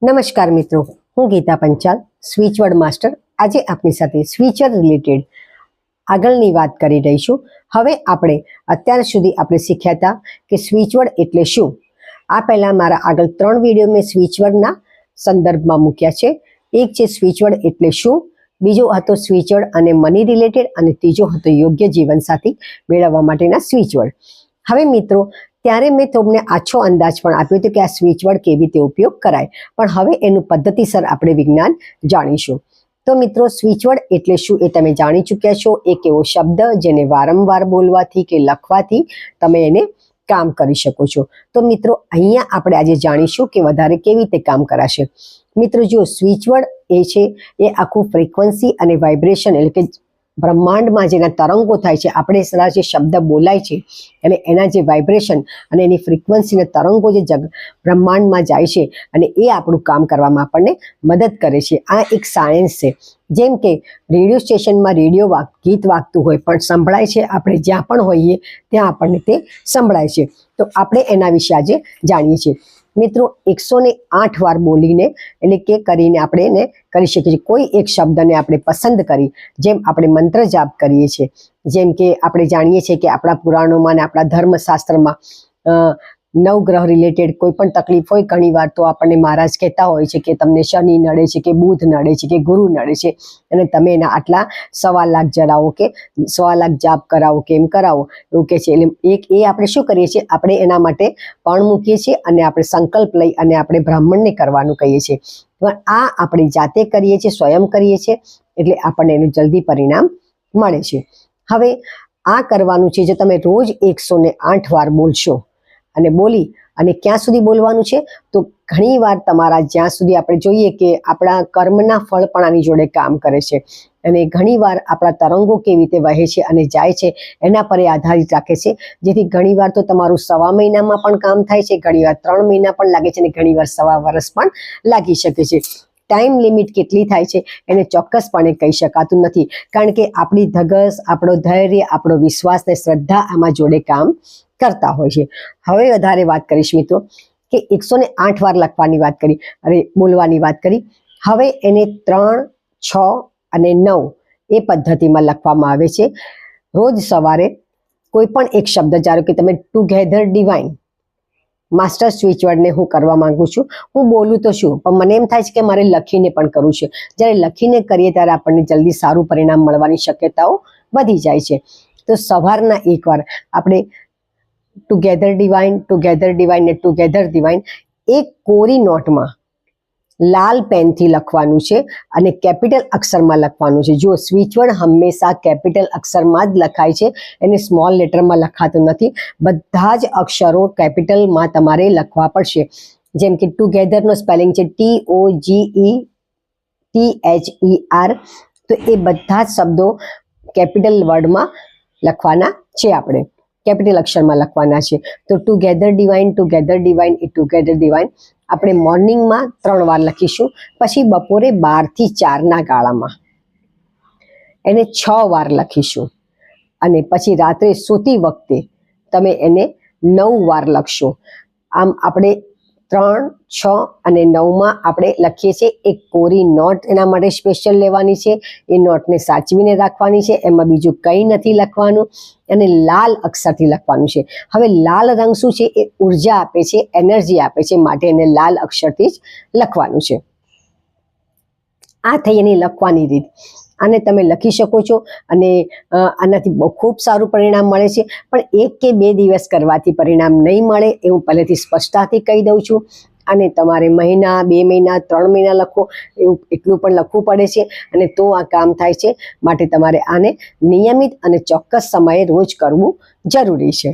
નમસ્કાર મિત્રો, હું ગીતા પંચાલ, સ્વિચવર્ડ માસ્ટર. આજે આપની સાથે સ્વિચર રિલેટેડ આગળની વાત કરી રહી છું. હવે આપણે અત્યાર સુધી આપણે શીખ્યા હતા કે સ્વિચવર્ડ એટલે શું. આ પહેલાં મારા આગળ 3 વિડીયો મેં સ્વિચવર્ડના સંદર્ભમાં મૂક્યા છે. એક છે સ્વિચવર્ડ એટલે શું, બીજો હતો સ્વિચવર્ડ અને મની રિલેટેડ, અને ત્રીજો હતો યોગ્ય જીવનસાથી મેળવવા માટેના સ્વિચવર્ડ. હવે મિત્રો, ત્યારે મેં તમને આછો અંદાજ પણ આપ્યો હતો કે આ સ્વિચવર્ડ કેવી રીતે ઉપયોગ કરાય, પણ હવે એનું પદ્ધતિસર આપણે વિજ્ઞાન જાણીશું. તો મિત્રો, સ્વિચવર્ડ એટલે શું એ તમે જાણી ચૂક્યા છો. એક એવો શબ્દ જેને વારંવાર બોલવાથી કે લખવાથી તમે એને કામ કરી શકો છો. તો મિત્રો, અહીંયા આપણે આજે જાણીશું કે વધારે કેવી રીતે કામ કરાશે. મિત્રો જો, સ્વિચવર્ડ એ છે એ આખું ફ્રીક્વન્સી અને વાઇબ્રેશન એટલે કે બ્રહ્માંડમાં જેના તરંગો થાય છે, આપણે સારા જે શબ્દ બોલાય છે અને એના જે વાઇબ્રેશન અને એની ફ્રીક્વન્સીના તરંગો જે બ્રહ્માંડમાં જાય છે અને એ આપણું કામ કરવામાં આપણને મદદ કરે છે. આ એક સાયન્સ છે. જેમ કે રેડિયો સ્ટેશનમાં ગીત વાગતું હોય પણ સંભળાય છે, આપણે જ્યાં પણ હોઈએ ત્યાં આપણને તે સંભળાય છે. તો આપણે એના વિશે આજે જાણીએ છીએ. મિત્રો, 108 વાર બોલીને એટલે કે કરીને આપણે એને કરી શકીએ છીએ. કોઈ એક શબ્દને આપણે પસંદ કરી, જેમ આપણે મંત્ર જાપ કરીએ છીએ, જેમ કે આપણે જાણીએ છીએ કે આપણા પુરાણોમાં અને આપણા ધર્મશાસ્ત્રમાં નવગ્રહ રિલેટેડ કોઈ પણ તકલીફ હોય, ઘણીવાર તો આપણને મહારાજ કહેતા હોય છે કે તમને શનિ નડે છે કે બુધ નડે છે કે ગુરુ નડે છે અને તમે એના આટલા 1.25 લાખ જલાવો કે 1.25 લાખ જાપ કરાવો કે એમ કરાવો એવું કહે છે. એટલે આપણે શું કરીએ છીએ, આપણે એના માટે પણ મૂકીએ છીએ અને આપણે સંકલ્પ લઈ અને આપણે બ્રાહ્મણને કરવાનું કહીએ છીએ. પણ આ આપણે જાતે કરીએ છીએ, સ્વયં કરીએ છીએ, એટલે આપણને એનું જલ્દી પરિણામ મળે છે. હવે આ કરવાનું છે, જો તમે રોજ 108 વાર બોલશો અને બોલી અને ક્યાં સુધી બોલવાનું છે, તો ઘણી વાર તમારા જ્યાં સુધી આપણે જોઈએ કે આપણા કર્મના ફળ પણ આની જોડે કામ કરે છે અને ઘણીવાર આપણા તરંગો કેવી રીતે વહે છે અને જાય છે એના પર એ આધારિત રાખે છે. જેથી ઘણીવાર તો તમારું 1.25 મહિનામાં પણ કામ થાય છે, ઘણીવાર 3 મહિના પણ લાગે છે અને ઘણીવાર 1.25 વર્ષ પણ લાગી શકે છે. ટાઈમ લિમિટ કેટલી થાય છે એને ચોક્કસપણે કહી શકાતું નથી, કારણ કે આપણી ધગસ, આપણો ધૈર્ય, આપણો વિશ્વાસ ને શ્રદ્ધા આમાં જોડે કામ કરતા હોય છે. હવે વધારે વાત કરીશ મિત્રો કે 108 વાર લખવાની વાત કરી અને બોલવાની વાત કરી. હવે એને 3, 6 અને 9 એ પદ્ધતિમાં લખવામાં આવે છે. રોજ સવારે કોઈ પણ એક શબ્દ, ધારો કે તમે ટુગેધર ડિવાઇન માસ્ટર સ્વિચવર્ડને હું કરવા માંગુ છું, હું બોલું તો છું પણ મને એમ થાય છે કે મારે લખીને પણ કરવું છે. જ્યારે લખીને કરીએ ત્યારે આપણને જલ્દી સારું પરિણામ મળવાની શક્યતાઓ વધી જાય છે. તો સવારના એકવાર આપણે ટુગેધર ડિવાઇન ને ટુગેધર ડિવાઇન એક કોરી નોટમાં લાલ પેનથી લખવાનું છે અને કેપિટલ અક્ષરમાં લખવાનું છે. જો સ્વિચવર્ડ હંમેશા કેપિટલ અક્ષરમાં જ લખાય છે, એને સ્મોલ લેટરમાં લખાતું નથી. બધા જ અક્ષરો કેપિટલમાં તમારે લખવા પડશે. જેમ કે ટુગેધરનો સ્પેલિંગ છે TOGETHER, તો એ બધા જ શબ્દો કેપિટલ વર્ડમાં લખવાના છે, આપણે કેપિટલ અક્ષરમાં લખવાના છે. તો ટુગેધર ડિવાઇન એ ટુગેધર ડિવાઇન આપણે મોર્નિંગમાં 3 વાર લખીશું, પછી બપોરે 12 થી 4ના ગાળામાં એને 6 વાર લખીશું અને પછી રાત્રે સૂતી વખતે તમે એને 9 વાર લખશો. આમ આપણે 3, 6 અને 9માં આપણે લખીએ છીએ. એક કોરી નોટ એના માટે સ્પેશિયલ લેવાની છે, એ નોટને સાચવીને રાખવાની છે, એમાં બીજું કંઈ નથી લખવાનું અને લાલ અક્ષરથી લખવાનું છે. હવે લાલ રંગ શું છે, એ ઉર્જા આપે છે, એનર્જી આપે છે, માટે એને લાલ અક્ષરથી જ લખવાનું છે. આ થઈ એની લખવાની રીત. આને તમે લખી શકો છો અને આનાથી બહુ ખૂબ સારું પરિણામ મળે છે. પણ 1 કે 2 દિવસ કરવાથી પરિણામ નહીં મળે એ હું પહેલેથી સ્પષ્ટતાથી કહી દઉં છું. અને તમારે મહિના, 2 મહિના, 3 મહિના લખો, એવું એટલું પણ લખવું પડે છે અને તો આ કામ થાય છે. માટે તમારે આને નિયમિત અને ચોક્કસ સમયે રોજ કરવું જરૂરી છે.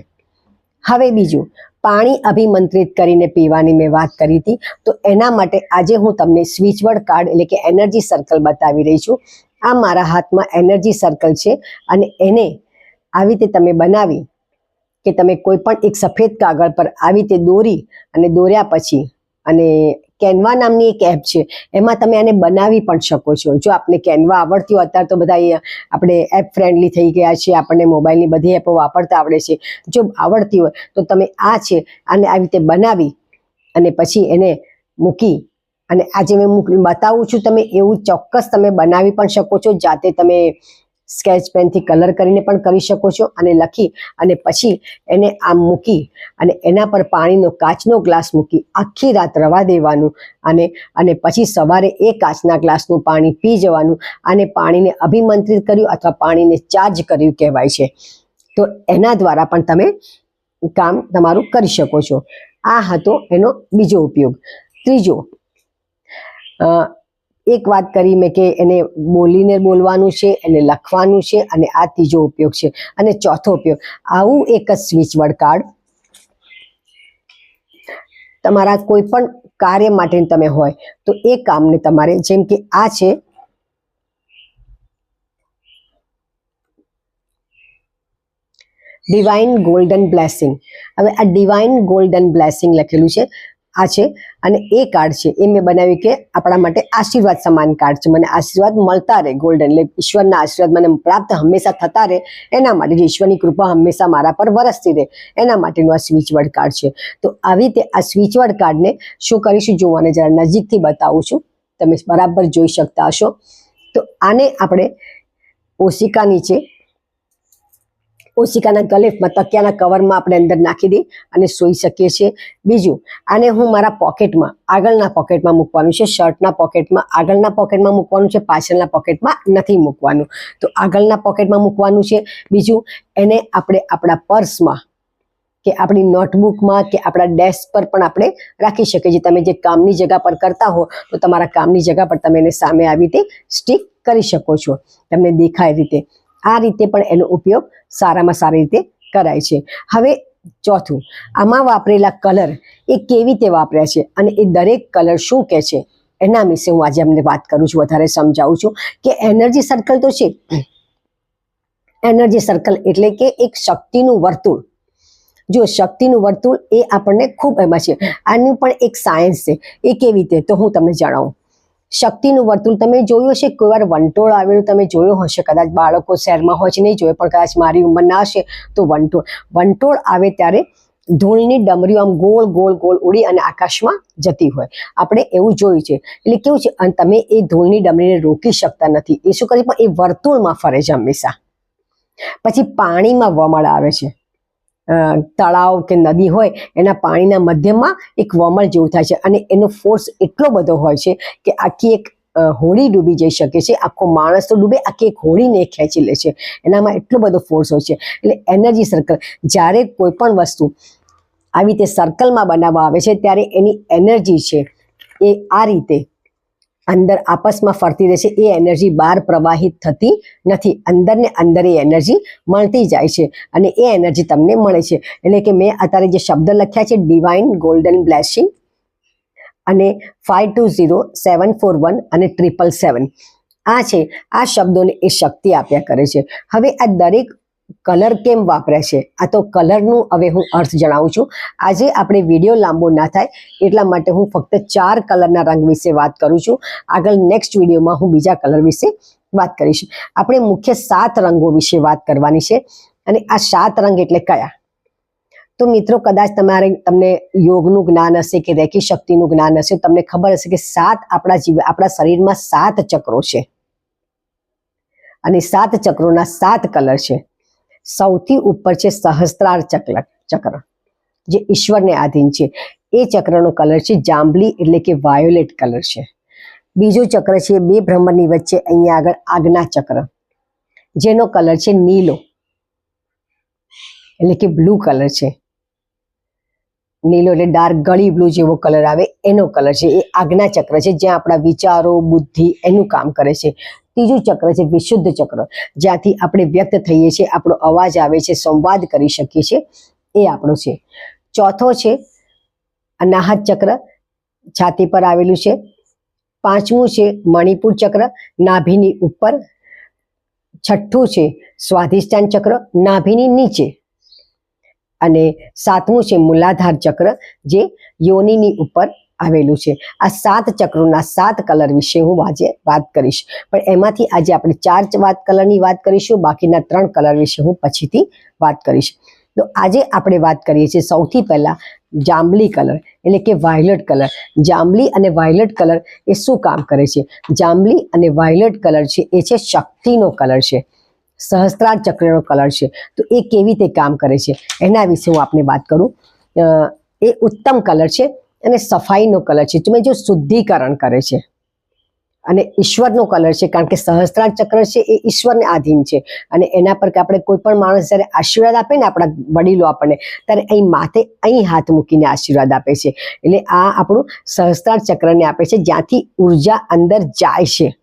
હવે બીજું, પાણી અભિમંત્રિત કરીને પીવાની મેં વાત કરી હતી, તો એના માટે આજે હું તમને સ્વિચવર્ડ કાર્ડ એટલે કે એનર્જી સર્કલ બતાવી રહી છું. આ મારા હાથમાં એનર્જી સર્કલ છે અને એને આવી રીતે તમે બનાવી કે તમે કોઈ પણ એક સફેદ કાગળ પર આવી રીતે દોરી અને દોર્યા પછી, અને કેનવા નામની એક એપ છે, એમાં તમે આને બનાવી પણ શકો છો. જો આપને કેનવા આવડતી હોય, અત્યારે તો બધા આપણે એપ ફ્રેન્ડલી થઈ ગયા છે, આપણને મોબાઈલની બધી એપો વાપરતા આવડે છે. જો આવડતી હોય તો તમે આને આવી રીતે બનાવી અને પછી એને મૂકી અને આજે મેં બતાવું છું તમે એવું ચોક્કસ તમે બનાવી પણ શકો છો, જાતે તમે સ્કેચ પેનથી કલર કરીને પણ કરી શકો છો અને લખી અને પછી એને આમ મૂકી અને એના પર પાણીનો કાચનો ગ્લાસ મૂકી આખી રાત રવા દેવાનું અને પછી સવારે એ કાચના ગ્લાસનું પાણી પી જવાનું. અને પાણીને અભિમંત્રિત કર્યું અથવા પાણીને ચાર્જ કર્યું કહેવાય છે. તો એના દ્વારા પણ તમે કામ તમારું કરી શકો છો. આ હતો એનો બીજો ઉપયોગ. ત્રીજો, એક વાત કરી મેં કે એને બોલીને બોલવાનું છે, એને લખવાનું છે અને આ ત્રીજો ઉપયોગ છે. અને ચોથો ઉપયોગ, આવું એક જ સ્વિચ વર્ડ કાર્ડ તમારા કોઈ પણ કાર્ય માટે તમે હોય તો એ કામને તમારે, જેમ કે આ છે ડિવાઇન ગોલ્ડન બ્લેસિંગ. હવે આ ડિવાઇન ગોલ્ડન બ્લેસિંગ લખેલું છે, આ છે. અને એ કાર્ડ છે એ મેં બનાવ્યું કે આપણા માટે આશીર્વાદ સમાન કાર્ડ છે. મને આશીર્વાદ મળતા રહે, ગોલ્ડન એટલે ઈશ્વરના આશીર્વાદ મને પ્રાપ્ત હંમેશા થતા રહે એના માટે, જે ઈશ્વરની કૃપા હંમેશા મારા પર વરસતી રહે એના માટેનું આ સ્વિચ વર્ડ કાર્ડ છે. તો આવી રીતે આ સ્વિચ વર્ડ કાર્ડને શું કરીશું, જોવાને જરા નજીકથી બતાવું છું, તમે બરાબર જોઈ શકતા હશો. તો આને આપણે ઓશિકા નીચે, ઓશિકાના ગલેફમાં, તકિયાના કવરમાં આપણે અંદર નાખી દઈ અને સૂઈ શકીએ છીએ. બીજું, આને હું મારા પોકેટમાં, આગળના પોકેટમાં મૂકવાનું છે, શર્ટના પોકેટમાં આગળના પોકેટમાં મૂકવાનું છે, પાછળના પોકેટમાં નથી મૂકવાનું. તો આગળના પોકેટમાં મૂકવાનું છે. બીજું, એને આપણે આપણા પર્સમાં કે આપણી નોટબુકમાં કે આપણા ડેસ્ક પર પણ આપણે રાખી શકીએ છીએ. તમે જે કામની જગ્યા પર કરતા હો તો તમારા કામની જગ્યા પર તમે એને સામે આવી રીતે સ્ટિક કરી શકો છો, તમને દેખાય રીતે. આ રીતે પણ એનો ઉપયોગ સારામાં સારી રીતે કરાય છે. હવે ચોથું, આમાં વાપરેલા કલર એ કેવી રીતે વાપર્યા છે અને એ દરેક કલર શું કહે છે એના વિશે હું આજે અમને વાત કરું છું, વધારે સમજાવું છું. કે એનર્જી સર્કલ તો છે, એનર્જી સર્કલ એટલે કે એક શક્તિનું વર્તુળ. જો શક્તિનું વર્તુળ એ આપણને ખૂબ એમાં છે. આનું પણ એક સાયન્સ છે. એ કેવી રીતે, તો હું તમને જણાવું. શક્તિનું વર્તુળ તમે જોયું હશે, કોઈ વાર વંટોળ આવેલું તમે જોયું હશે, કદાચ બાળકો શહેરમાં હોય છે નહીં જોયું, પણ કદાચ મારી ઉંમરના હશે તો વંટોળ આવે ત્યારે ધૂળની ડમરીઓ આમ ગોળ ગોળ ગોળ ઉડી અને આકાશમાં જતી હોય, આપણે એવું જોયું છે. એટલે કેવું છે, અને તમે એ ધૂળની ડમરીને રોકી શકતા નથી, એ શું કરે પણ એ વર્તુળમાં ફરે છે હંમેશા. પછી પાણીમાં વમળ આવે છે, તળાવ કે નદી હોય એના પાણીના મધ્યમાં એક વમળ જેવું થાય છે અને એનો ફોર્સ એટલો બધો હોય છે કે આખી એક હોડી ડૂબી જઈ શકે છે. આખો માણસ તો ડૂબે, આખી એક હોડીને ખેંચી લે છે, એનામાં એટલો બધો ફોર્સ હોય છે. એટલે એનર્જી સર્કલ, જ્યારે કોઈ પણ વસ્તુ આવી રીતે સર્કલમાં બનાવવા આવે છે ત્યારે એની એનર્જી છે એ આ રીતે અંદર આપસમાં ફરતી રહેશે. એ એનર્જી બહાર પ્રવાહિત થતી નથી, અંદર ને અંદર એ એનર્જી મળતી જાય છે અને એ એનર્જી તમને મળે છે. એટલે કે મેં અત્યારે જે શબ્દ લખ્યા છે ડિવાઇન ગોલ્ડન બ્લેસિંગ અને 520741 અને 777, આ છે, આ શબ્દોને એ શક્તિ આપ્યા કરે છે. હવે આ દરેક કલર કેમ વાપર્યા છે, આ તો કલરનું હવે હું અર્થ જણાવું છું. આજે આપણે વિડીયો લાંબો ના થાય એટલા માટે હું ફક્ત 4 કલરના રંગ વિશે વાત કરું છું. આગળ નેક્સ્ટ વિડીયોમાં હું બીજા કલર વિશે વાત કરીશ. આપણે મુખ્ય 7 રંગો વિશે વાત કરવાની છે. અને આ 7 રંગ એટલે કયા? તો મિત્રો, કદાચ તમને યોગનું જ્ઞાન હશે કે રેકી શક્તિનું જ્ઞાન હશે, તમને ખબર હશે કે આપણા શરીરમાં 7 ચક્રો છે અને 7 ચક્રોના 7 કલર છે. સૌથી ઉપર છે સહસ્ત્રાર ચક્ર, જે ઈશ્વરને આધીન છે. એ ચક્રનો કલર છે જાંબલી એટલે કે વાયોલેટ કલર છે. બીજો ચક્ર છે 2 ભ્રમરની વચ્ચે અહીંયા આગળ આજ્ઞા ચક્ર, જેનો કલર છે નીલો એટલે કે બ્લુ કલર છે. નીલો એટલે ડાર્ક ગળી બ્લુ જેવો કલર આવે એનો કલર છે. એ આજ્ઞા ચક્ર છે, જ્યાં આપણા વિચારો, બુદ્ધિ એનું કામ કરે છે. ત્રીજું ચક્ર છે વિશુદ્ધ ચક્ર, જ્યાંથી આપણે વ્યક્ત થઈએ છીએ, આપણો અવાજ આવે છે, સંવાદ કરી શકીએ છીએ, એ આપણો છે. ચોથો છે અનાહત ચક્ર, છાતી પર આવેલું છે. પાંચમું છે મણિપુર ચક્ર, નાભીની ઉપર. છઠ્ઠું છે સ્વાધિષ્ઠાન ચક્ર, નાભીની નીચે. અને 7મું છે મૂલાધાર ચક્ર, જે યોનિની ઉપર આવેલું છે. આ 7 ચક્રોના 7 કલર વિશે હું આજે વાત કરીશ, પણ એમાંથી આજે આપણે 4 કલરની વાત કરીશું, બાકીના 3 કલર વિશે હું પછીથી વાત કરીશ. તો આજે આપણે વાત કરીએ છીએ સૌથી પહેલા જાંબલી કલર એટલે કે વાયોલેટ કલર. જાંબલી અને વાયોલેટ કલર એ શું કામ કરે છે? જાંબલી અને વાયોલેટ કલર છે એ છે શક્તિનો કલર છે, સહસ્ત્રાર ચક્રનો કલર છે. તો એ કેવી રીતે કામ કરે છે એના વિશે હું આપને વાત કરું. એ ઉત્તમ કલર છે અને સફાઈનો કલર છે. તમે જો શુદ્ધિકરણ કરે છે અને ઈશ્વરનો કલર છે, કારણ કે સહસ્ત્રાર ચક્ર છે એ ઈશ્વરને આધીન છે અને એના પર આપણે કોઈ પણ માણસ જ્યારે આશીર્વાદ આપે ને, આપણા વડીલો આપણને, ત્યારે અહીં માથે અહીં હાથ મૂકીને આશીર્વાદ આપે છે. એટલે આ આપણું સહસ્ત્રાર ચક્રને આપે છે, જ્યાંથી ઉર્જા અંદર જાય છે.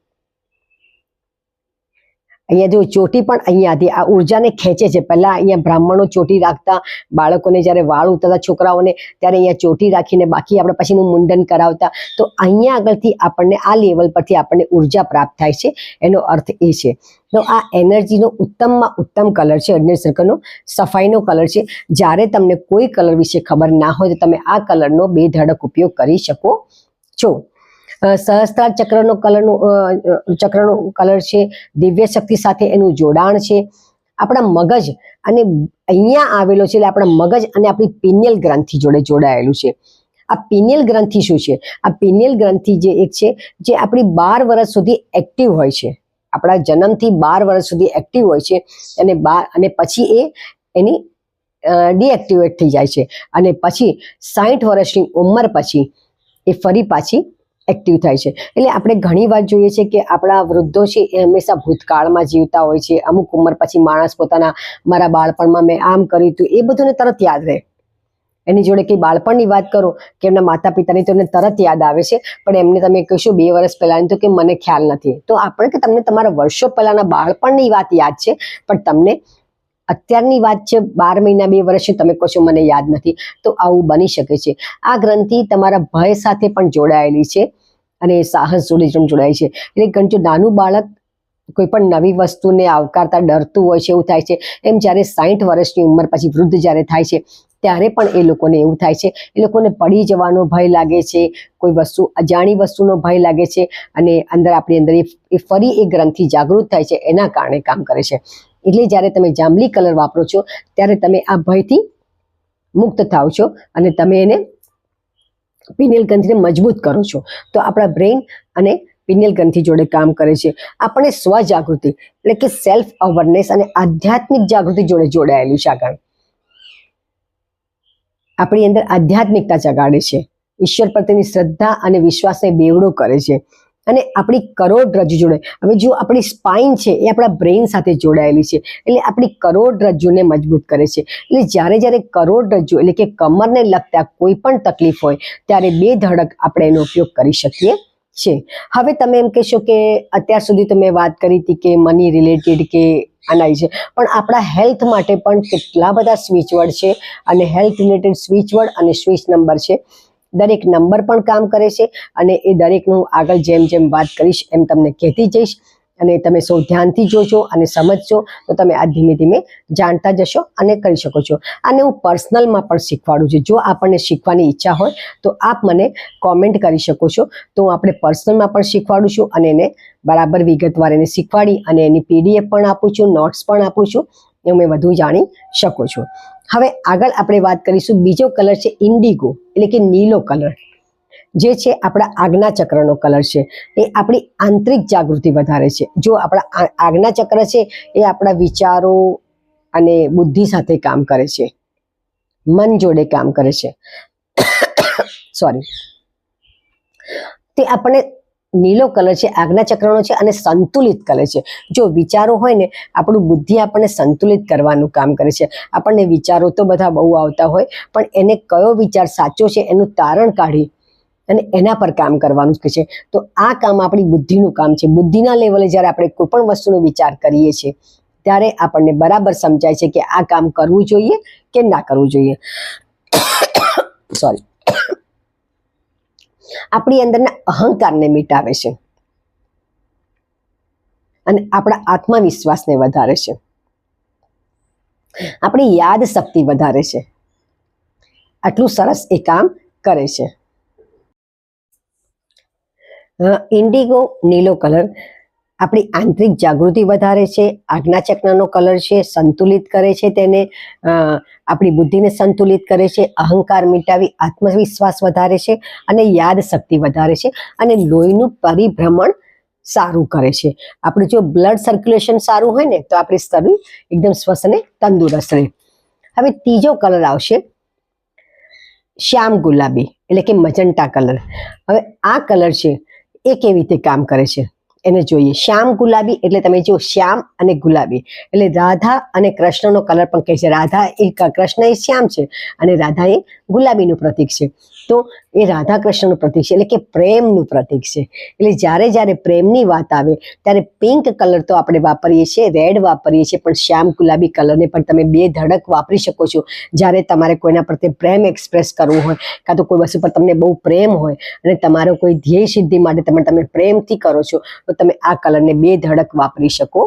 અહીંયા જો ચોટી પણ અહીંયાથી આ ઉર્જાને ખેંચે છે. પહેલા અહીંયા બ્રાહ્મણો ચોટી રાખતા, બાળકોને જ્યારે વાળ ઉતરતા છોકરાઓને ત્યારે અહીંયા ચોટી રાખીને બાકી આપણે પછીનું મુંડન કરાવતા. તો અહીંયા આગળથી આપણને આ લેવલ પરથી આપણને ઉર્જા પ્રાપ્ત થાય છે. એનો અર્થ એ છે. તો આ એનર્જીનો ઉત્તમમાં ઉત્તમ કલર છે, અગ્નિ સર્કલનો સફાઈનો કલર છે. જ્યારે તમને કોઈ કલર વિશે ખબર ના હોય તો તમે આ કલરનો બેધડક ઉપયોગ કરી શકો છો. સહસ્ત્રાર ચક્રનો કલર છે, દિવ્ય શક્તિ સાથે એનું જોડાણ છે. આપણા મગજ અને અહીંયા આવેલો છે એટલે આપણા મગજ અને આપણી પિનિયલ ગ્રંથિ જોડે જોડાયેલું છે. આ પિનિયલ ગ્રંથિ શું છે? આ પિનિયલ ગ્રંથિ જે એક છે જે આપણી 12 વર્ષ સુધી એક્ટિવ હોય છે. આપણા જન્મથી 12 વર્ષ સુધી એક્ટિવ હોય છે અને પછી એની ડીએક્ટિવેટ થઈ જાય છે અને પછી 60 વર્ષની ઉંમર પછી એ ફરી પાછી એક્ટિવ થાય છે. એટલે આપણે ઘણી વાર જોઈએ છે કે આપણા વૃદ્ધો છે એ હંમેશા ભૂતકાળમાં જીવતા હોય છે. અમુક ઉંમર પછી માણસ પોતાના મારા બાળપણમાં મેં આમ કર્યું હતું એ બધુંને તરત યાદ રહે. એની જોડે કંઈ બાળપણની વાત કરો કે એમના માતા પિતાની તો એમને તરત યાદ આવે છે, પણ એમને તમે કહીશું 2 વર્ષ પહેલાની તો કે મને ખ્યાલ નથી. તો આપણે કે તમને તમારા વર્ષો પહેલાના બાળપણની વાત યાદ છે, પણ તમને અત્યારની વાત છે 12 મહિના 2 વર્ષની તમે કહો છો મને યાદ નથી. તો આવું બની શકે છે. આ ગ્રંથિ તમારા ભય સાથે પણ જોડાયેલી છે અને સાહસ જોડે પણ જોડાય છે. એટલે જો નાનું બાળક કોઈ પણ નવી વસ્તુને આવકારતા ડરતું હોય છે, એવું થાય છે. એમ જ્યારે 60 વર્ષની ઉંમર પછી વૃદ્ધ જ્યારે થાય છે ત્યારે પણ એ લોકોને એવું થાય છે. એ લોકોને પડી જવાનો ભય લાગે છે, કોઈ વસ્તુ અજાણી વસ્તુનો ભય લાગે છે અને આપણી અંદર એ ફરી એ ગ્રંથિ જાગૃત થાય છે. એના કારણે કામ કરે છે. એટલે જ્યારે તમે જાંબલી કલર વાપરો છો ત્યારે તમે આ ભયથી મુક્ત થાવ છો અને તમે એને પિનિયલ ગ્રંથિને મજબૂત કરો છો. તો આપણા બ્રેઇન અને પિનિયલ ગ્રંથિ જોડે કામ કરે છે. આપણે સ્વજાગૃતિ એટલે કે સેલ્ફ અવેરનેસ અને આધ્યાત્મિક જાગૃતિ જોડે જોડાયેલું છે. આગળ આપણી અંદર આધ્યાત્મિકતા જગાડે છે, ઈશ્વર પ્રત્યેની શ્રદ્ધા અને વિશ્વાસને બેવડો કરે છે અને આપણી કરોડરજ્જુ જોડે, હવે જો આપણી સ્પાઇન છે એ આપણા બ્રેઇન સાથે જોડાયેલી છે એટલે આપણી કરોડરજ્જુને મજબૂત કરે છે. એટલે જ્યારે કરોડરજ્જુ એટલે કે કમરને લગતા કોઈ પણ તકલીફ હોય ત્યારે બેધડક આપણે એનો ઉપયોગ કરી શકીએ છીએ. હવે તમે એમ કહેશો કે અત્યાર સુધી તો મેં વાત કરી હતી કે મની રિલેટેડ કે આના છે, પણ આપણા હેલ્થ માટે પણ કેટલા બધા સ્વિચવર્ડ છે અને હેલ્થ રિલેટેડ સ્વિચવર્ડ અને સ્વિચ નંબર છે. દરેક નંબર પણ કામ કરે છે અને એ દરેકનું આગળ જેમ જેમ વાત કરીશ એમ તમને કહેતી જઈશ અને તમે સૌ ધ્યાનથી જોજો અને સમજજો તો તમે આ ધીમે ધીમે જાણતા જશો અને કરી શકો છો. આને હું પર્સનલમાં પણ શીખવાડું છું. જો આપણને શીખવાની ઈચ્છા હોય તો આપ મને કોમેન્ટ કરી શકો છો, તો હું આપણે પર્સનલમાં પણ શીખવાડું છું અને એને બરાબર વિગતવાર એને શીખવાડી અને એની PDF પણ આપું છું, નોટ્સ પણ આપું છું, એવું મેં વધુ જાણી શકો છો. હવે આગળ આપણે વાત કરીશું. બીજો કલર છે ઇન્ડિગો એટલે કે નીલો કલર, જે છે આપણા આજ્ઞા ચક્રનો કલર છે. એ આપણી આંતરિક જાગૃતિ વધારે છે. જો આપણા આજ્ઞા ચક્ર છે એ આપણા વિચારો અને બુદ્ધિ સાથે કામ કરે છે, મન જોડે કામ કરે છે. સોરી, તે આપણે નીલો કલર છે આજ્ઞા ચક્રનો છે અને સંતુલિત કલર છે. જો વિચારો હોય ને, આપણું બુદ્ધિ આપણને સંતુલિત કરવાનું કામ કરે છે. આપણને વિચારો તો બધા બહુ આવતા હોય, પણ એને કયો વિચાર સાચો છે એનું તારણ કાઢી અને એના પર કામ કરવાનું કે છે. તો આ કામ આપણી બુદ્ધિનું કામ છે. બુદ્ધિના લેવલે જ્યારે આપણે કોઈ પણ વસ્તુનો વિચાર કરીએ છીએ ત્યારે આપણને બરાબર સમજાય છે કે આ કામ કરવું જોઈએ કે ના કરવું જોઈએ. સોરી, આપણી અંદરના અહંકારને મિટાવે છે અને આપણા આત્મવિશ્વાસને વધારે છે. આપણી યાદ શક્તિ વધારે છે. આટલું સરસ એ કામ કરે છે. ઇન્ડિગો નીલો કલર આપણી આંતરિક જાગૃતિ વધારે છે, આજ્ઞાચક્રનો કલર છે, સંતુલિત કરે છે તેને, આપણી બુદ્ધિને સંતુલિત કરે છે, અહંકાર મિટાવી આત્મવિશ્વાસ વધારે છે અને યાદ શક્તિ વધારે છે અને લોહીનું પરિભ્રમણ સારું કરે છે. આપણું જો બ્લડ સર્ક્યુલેશન સારું હોય ને તો આપણી શરીર એકદમ સ્વસ્થ અને તંદુરસ્ત રહે. હવે ત્રીજો કલર આવશે શ્યામ ગુલાબી એટલે કે મજન્ટા કલર. હવે આ કલર છે એ કેવી રીતે કામ કરે છે એને જોઈએ. શ્યામ ગુલાબી એટલે તમે જો શ્યામ અને ગુલાબી એટલે રાધા અને કૃષ્ણનો કલર પણ કહે છે. રાધા એ કૃષ્ણ એ શ્યામ છે અને રાધા એ ગુલાબીનું પ્રતીક છે. તો એ રાધા કૃષ્ણનું પ્રતીક છે એટલે કે પ્રેમનું પ્રતીક છે. એટલે જ્યારે જ્યારે પ્રેમની વાત આવે ત્યારે પિંક કલર તો આપણે વાપરીએ છીએ, રેડ વાપરીએ છીએ, પણ શ્યામ ગુલાબી કલરને પણ તમે બે ધડક વાપરી શકો છો. જ્યારે તમારે કોઈના પ્રત્યે પ્રેમ એક્સપ્રેસ કરવું હોય, કાં તો કોઈ વસ્તુ પર તમને બહુ પ્રેમ હોય અને તમારો કોઈ ધ્યેય સિદ્ધિ માટે તમે પ્રેમથી કરો છો તો તમે આ કલરને બે ધડક વાપરી શકો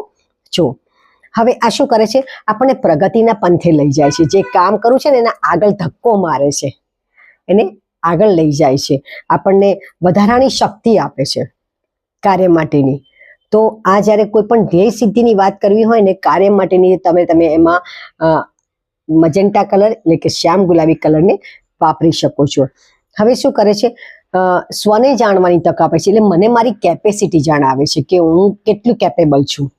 છો. હવે આ શું કરે છે? આપણને પ્રગતિના પંથે લઈ જાય છે. જે કામ કરવું છે ને એના આગળ ધક્કો મારે છે, એને આગળ લઈ જાય છે, આપણને વધારાની શક્તિ આપે છે કાર્ય માટેની. તો આ જ્યારે કોઈ પણ ધ્યેય સિદ્ધિની વાત કરવી હોય ને કાર્ય માટેની, તમે એમાં મજન્ટા કલર એટલે કે શ્યામ ગુલાબી કલરને વાપરી શકો છો. હવે શું કરે છે? સ્વને જાણવાની તક આપે છે. એટલે મને મારી કેપેસિટી જણાવે છે કે હું કેટલું કેપેબલ છું.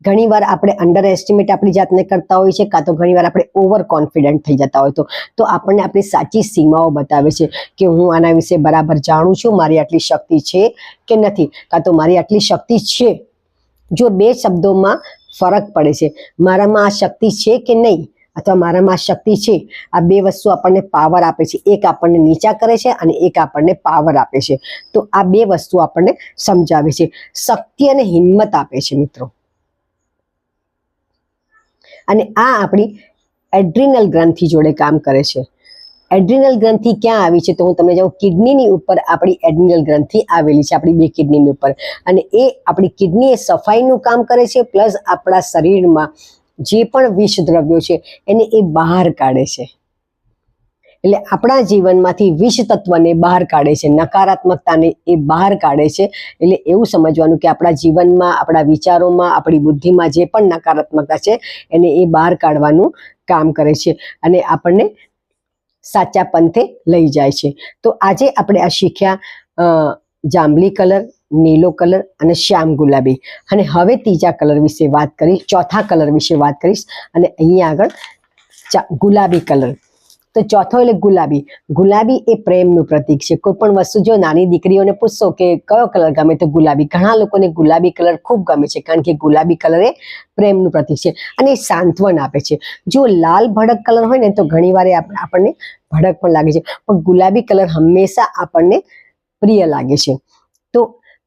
ઘણીવાર આપણે અંડર એસ્ટિમેટ આપણી જાતને કરતા હોઈએ છીએ, કાં તો ઘણીવાર આપણે ઓવર કોન્ફિડન્ટ થઈ જતા હોય તો આપણને આપણી સાચી સીમાઓ બતાવે છે કે હું આના વિશે બરાબર જાણું છું, મારી આટલી શક્તિ છે કે નથી, કાં તો મારી આટલી શક્તિ છે. જો બે શબ્દોમાં ફરક પડે છે, મારામાં આ શક્તિ છે કે નહીં અથવા મારામાં આ શક્તિ છે, આ બે વસ્તુ આપણને પાવર આપે છે. એક આપણને નીચા કરે છે અને એક આપણને પાવર આપે છે. તો આ બે વસ્તુ આપણને સમજાવે છે, શક્તિ અને હિંમત આપે છે મિત્રો. અને આ આપણી એડ્રિનલ ગ્રંથિ જોડે કામ કરે છે. એડ્રિનલ ગ્રંથિ ક્યાં આવી છે તો હું તમને જાઉં, કિડનીની ઉપર આપણી એડ્રિનલ ગ્રંથિ આવેલી છે, આપણી બે કિડનીની ઉપર. અને એ આપણી કિડની એ સફાઈનું કામ કરે છે, પ્લસ આપણા શરીરમાં જે પણ વિષ દ્રવ્યો છે એને એ બહાર કાઢે છે. એટલે આપણા જીવનમાંથી વિષ તત્વને બહાર કાઢે છે, નકારાત્મકતાને એ બહાર કાઢે છે. એટલે એવું સમજવાનું કે આપણા જીવનમાં, આપણા વિચારોમાં, આપણી બુદ્ધિમાં જે પણ નકારાત્મકતા છે એને એ બહાર કાઢવાનું કામ કરે છે અને આપણને સાચા પંથે લઈ જાય છે. તો આજે આપણે આ શીખ્યા જાંબલી કલર, નીલો કલર અને શ્યામ ગુલાબી. અને હવે ત્રીજા કલર વિશે વાત કરીશ, ચોથા કલર વિશે વાત કરીશ. અને અહીંયા આગળ ગુલાબી કલર. તો ચોથો એટલે ગુલાબી. ગુલાબી એ પ્રેમનું પ્રતીક છે. કોઈ પણ વસ્તુ જો નાની દીકરીઓને પૂછશો કે કયો કલર ગમે તો ગુલાબી. ઘણા લોકોને ગુલાબી કલર ખૂબ ગમે છે કારણ કે ગુલાબી કલર એ પ્રેમનું પ્રતીક છે અને એ સાંત્વન આપે છે. જો લાલ ભડક કલર હોય ને તો ઘણીવાર આપણને ભડક પણ લાગે છે, પણ ગુલાબી કલર હંમેશા આપણને પ્રિય લાગે છે. તો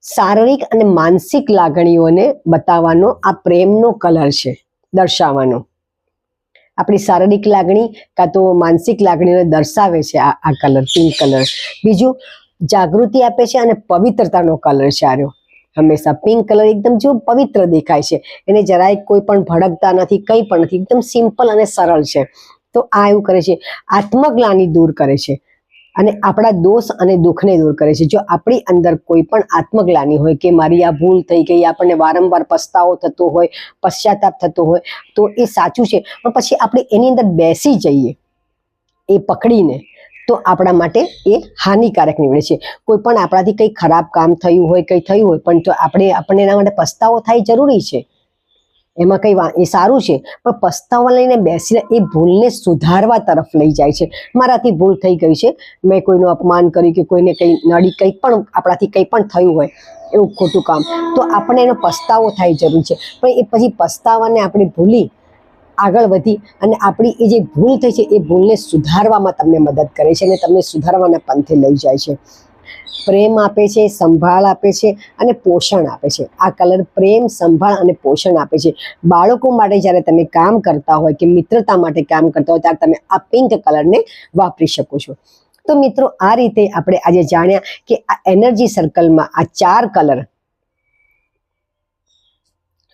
શારીરિક અને માનસિક લાગણીઓને બતાવવાનો આ પ્રેમનો કલર છે, દર્શાવવાનો. આપણી શારીરિક લાગણી કાં તો માનસિક લાગણીઓને દર્શાવે છે આ કલર, પિંક કલર. બીજું જાગૃતિ આપે છે અને પવિત્રતાનો કલર છે આર્યો. હંમેશા પિંક કલર એકદમ જો પવિત્ર દેખાય છે, એને જરાય કોઈ પણ ભડકતા નથી, કંઈ પણ નથી, એકદમ સિમ્પલ અને સરળ છે. તો આ એવું કરે છે, આત્મગ્લાનિ દૂર કરે છે અને આપણા દોષ અને દુઃખને દૂર કરે છે. જો આપણી અંદર કોઈ પણ આત્મગ્લાનિ હોય કે મારી આ ભૂલ થઈ ગઈ, આપણને વારંવાર પસ્તાવો થતો હોય, પશ્ચાતાપ થતો હોય, તો એ સાચું છે, પણ પછી આપણે એની અંદર બેસી જઈએ એ પકડીને તો આપણા માટે એ હાનિકારક નીવડે છે. કોઈ પણ આપણાથી કંઈ ખરાબ કામ થયું હોય, કંઈ થયું હોય, પણ તો આપણને એના માટે પસ્તાવો થાય જરૂરી છે, એમાં કંઈ એ સારું છે, પણ પસ્તાવા લઈને બેસીને એ ભૂલને સુધારવા તરફ લઈ જાય છે. મારાથી ભૂલ થઈ ગઈ છે, મેં કોઈનું અપમાન કર્યું કે કોઈને કંઈ નડી, કંઈ પણ આપણાથી કંઈ પણ થયું હોય એવું ખોટું કામ, તો આપણને એનો પસ્તાવો થાય જરૂર છે. પણ એ પછી પસ્તાવાને આપણે ભૂલી આગળ વધી અને આપણી એ જે ભૂલ થઈ છે એ ભૂલને સુધારવામાં તમને મદદ કરે છે અને તમને સુધારવાના પંથે લઈ જાય છે. પ્રેમ આપે છે, સંભાળ આપે છે અને પોષણ આપે છે. આ કલર પ્રેમ, સંભાળ અને પોષણ આપે છે. બાળકો માટે જ્યારે તમે કામ કરતા હોય કે મિત્રતા માટે કામ કરતા હોય ત્યારે તમે આ પિંક કલરને વાપરી શકો છો. તો મિત્રો, આ રીતે આપણે આજે જાણ્યા કે આ એનર્જી સર્કલમાં આ 4 કલર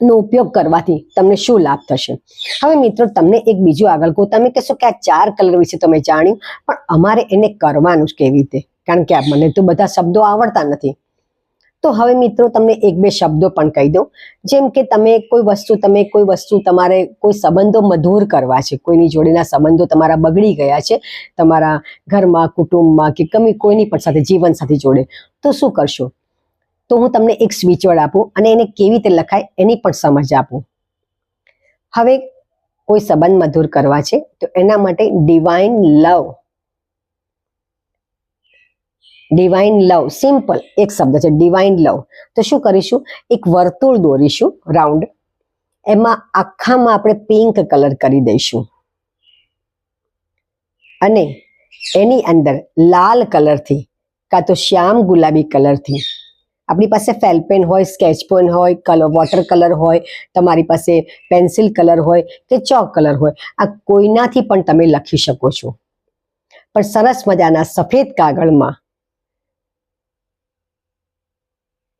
નો ઉપયોગ કરવાથી તમને શું લાભ થશે. હવે મિત્રો, તમને એક બીજું આગળ કહું. તમે કહેશો કે આ 4 કલર વિશે તમે જાણ્યું, પણ અમારે એને કરવાનું જ કેવી રીતે? કારણ કે મને તો બધા શબ્દો આવડતા નથી. તો હવે મિત્રો તમને એક બે શબ્દો પણ કહી દઉં, જેમ કે તમે કોઈ વસ્તુ તમારે કોઈ સંબંધો મધુર કરવા છે, કોઈની જોડેના સંબંધો તમારા બગડી ગયા છે, તમારા ઘરમાં, કુટુંબમાં કે કોઈની પણ સાથે જીવનસાથી જોડે, તો શું કરશો? તો હું તમને એક સ્વિચ વર્ડ આપું અને એને કેવી રીતે લખાય એની પણ સમજ આપું. હવે કોઈ સંબંધ મધુર કરવા છે તો એના માટે ડિવાઇન લવ, સિમ્પલ એક શબ્દ છે ડિવાઇન લવ. તો શું કરીશું? એક વર્તુળ દોરીશું રાઉન્ડ, એમાં આખામાં આપણે પિંક કલર કરી દઈશું અને એની અંદર લાલ કલરથી કાં તો શ્યામ ગુલાબી કલરથી, આપણી પાસે ફેલ પેન હોય, સ્કેચ પેન હોય, વોટર કલર હોય, તમારી પાસે પેન્સિલ કલર હોય કે ચોક કલર હોય, આ કોઈનાથી પણ તમે લખી શકો છો. પણ સરસ મજાના સફેદ કાગળમાં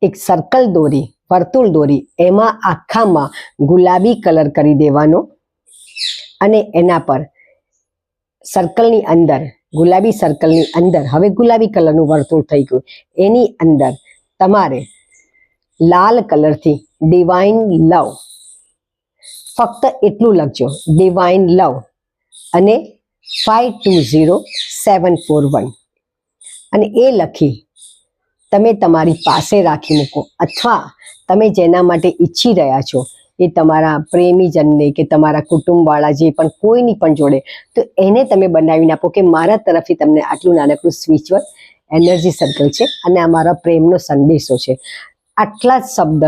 એક સર્કલ દોરી, વર્તુળ દોરી, એમાં આખામાં ગુલાબી કલર કરી દેવાનો અને એના પર સર્કલની અંદર, ગુલાબી સર્કલની અંદર, હવે ગુલાબી કલરનું વર્તુળ થઈ ગયું, એની અંદર તમારે લાલ કલરથી ડિવાઇન લવ, ફક્ત એટલું લખજો, ડિવાઇન લવ અને 520741, અને એ લખી તમે તમારી પાસે રાખી મૂકો, અથવા તમે જેના માટે ઈચ્છી રહ્યા છો એ તમારા પ્રેમીજનને કે તમારા કુટુંબવાળા જે પણ કોઈની પણ જોડે, તો એને તમે બનાવીને આપો કે મારા તરફથી તમને આટલું નાનકડું સ્વિચ વર્ડ એનર્જી સર્કલ છે અને આ મારા પ્રેમનો સંદેશો છે. આટલા જ શબ્દ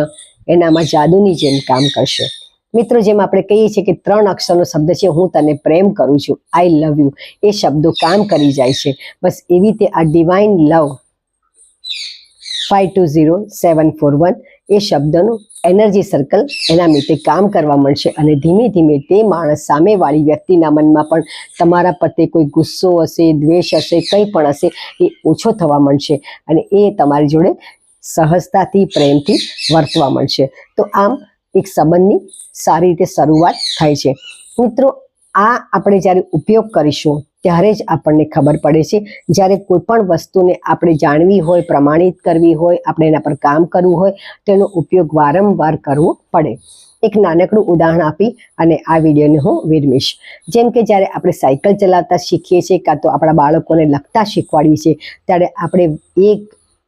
એનામાં જાદુની જેમ કામ કરશે. મિત્રો, જેમ આપણે કહીએ છીએ કે 3 અક્ષરનો શબ્દ છે હું તને પ્રેમ કરું છું, આઈ લવ યુ, એ શબ્દો કામ કરી જાય છે. બસ એવી રીતે આ ડિવાઇન લવ 520741 એ શબ્દનું એનર્જી સર્કલ એના માટે કામ કરવા મળશે અને ધીમે ધીમે તે માણસ, સામેવાળી વ્યક્તિના મનમાં પણ તમારા પ્રત્યે કોઈ ગુસ્સો હશે, દ્વેષ હશે, કંઈ પણ હશે, એ ઓછો થવા મળશે અને એ તમારી જોડે સહજતાથી, પ્રેમથી વર્તવા મળશે. તો આમ એક સંબંધની સારી રીતે શરૂઆત થાય છે. મિત્રો, આ આપણે જ્યારે ઉપયોગ કરીશું ત્યારે જ આપણને ખબર પડે છે. જ્યારે કોઈ પણ વસ્તુને આપણે જાણવી હોય, પ્રમાણિત કરવી હોય, આપણે એના પર કામ કરવું હોય, તેનો ઉપયોગ વારંવાર કરવો પડે. એક નાનકડું ઉદાહરણ આપી અને આ વિડીયોને હું વિરમીશ. જેમ કે જ્યારે આપણે સાયકલ ચલાવતા શીખીએ છીએ કાં તો આપણા બાળકોને લખતા શીખવાડીએ છીએ, ત્યારે આપણે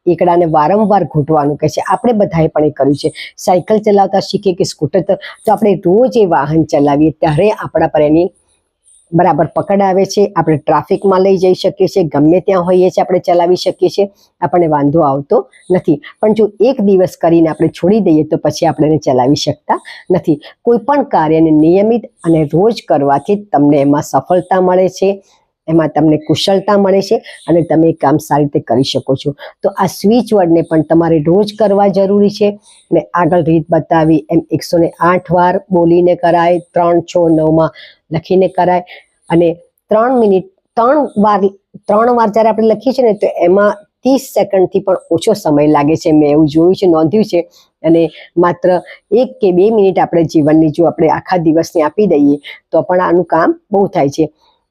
એકડાને વારંવાર ઘૂંટવાનું કહે છે. આપણે બધાએ પણ એ કર્યું છે. સાયકલ ચલાવતા શીખીએ કે સ્કૂટર, તો આપણે રોજ એ વાહન ચલાવીએ ત્યારે આપણા પર એની બરાબર પકડ આવે છે. આપણે ટ્રાફિકમાં લઈ જઈ શકીએ છીએ, ગમે ત્યાં હોઈએ છીએ આપણે ચલાવી શકીએ છીએ, આપણને વાંધો આવતો નથી. પણ જો એક દિવસ કરીને આપણે છોડી દઈએ તો પછી આપણે એને ચલાવી શકતા નથી. કોઈ પણ કાર્યને નિયમિત અને રોજ કરવાથી તમને એમાં સફળતા મળે છે, એમાં તમને કુશળતા મળે છે અને તમે એ કામ સારી રીતે કરી શકો છો. તો આ સ્વિચ વર્ડને પણ તમારે રોજ કરવા જરૂરી છે. મેં આગળ રીત બતાવી એમ 108 વાર બોલીને કરાય, 3, 6, 9માં લખીને કરાય અને 3 મિનિટ 3 વાર જ્યારે આપણે લખીએ છીએ ને તો એમાં 30 સેકન્ડથી પણ ઓછો સમય લાગે છે. મેં એવું જોયું છે, નોંધ્યું છે. અને માત્ર 1 કે 2 મિનિટ આપણે જીવનની જો આપણે આખા દિવસની આપી દઈએ તો પણ આનું કામ બહુ થાય છે.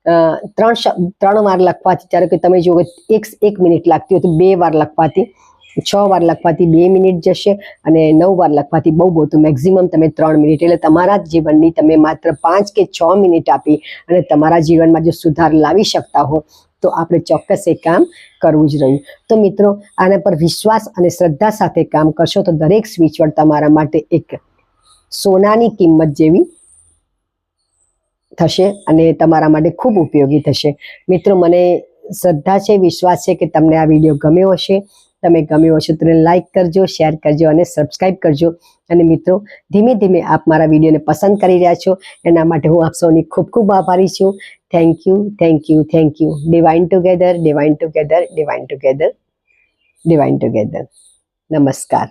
3 વાર લખવાથી, જ્યારે કે તમે જુઓ 1 મિનિટ લાગતી હોય તો 2 વાર લખવાથી, 6 વાર લખવાથી 2 મિનિટ જશે અને 9 વાર લખવાથી બહુ તો મેક્ઝિમમ તમે 3 મિનિટ, એટલે તમારા જીવનની તમે માત્ર 5 કે 6 મિનિટ આપી અને તમારા જીવનમાં જો સુધાર લાવી શકતા હો તો આપણે ચોક્કસ એ કામ કરવું જ રહ્યું. તો મિત્રો, આના પર વિશ્વાસ અને શ્રદ્ધા સાથે કામ કરશો તો દરેક સ્વિચ વર્ડ તમારા માટે એક સોનાની કિંમત જેવી થશે અને તમારા માટે ખૂબ ઉપયોગી થશે. મિત્રો, મને શ્રદ્ધા છે, વિશ્વાસ છે કે તમને આ વિડીયો ગમ્યો હશે. તમે ગમ્યો હશે તો લાઈક કરજો, શેર કરજો અને સબસ્ક્રાઈબ કરજો. અને મિત્રો, ધીમે ધીમે આપ મારા વિડીયોને પસંદ કરી રહ્યા છો એના માટે હું આપ સૌની ખૂબ ખૂબ આભારી છું. Thank you, thank you, thank you. Divine together, divine together, divine together, divine together. નમસ્કાર.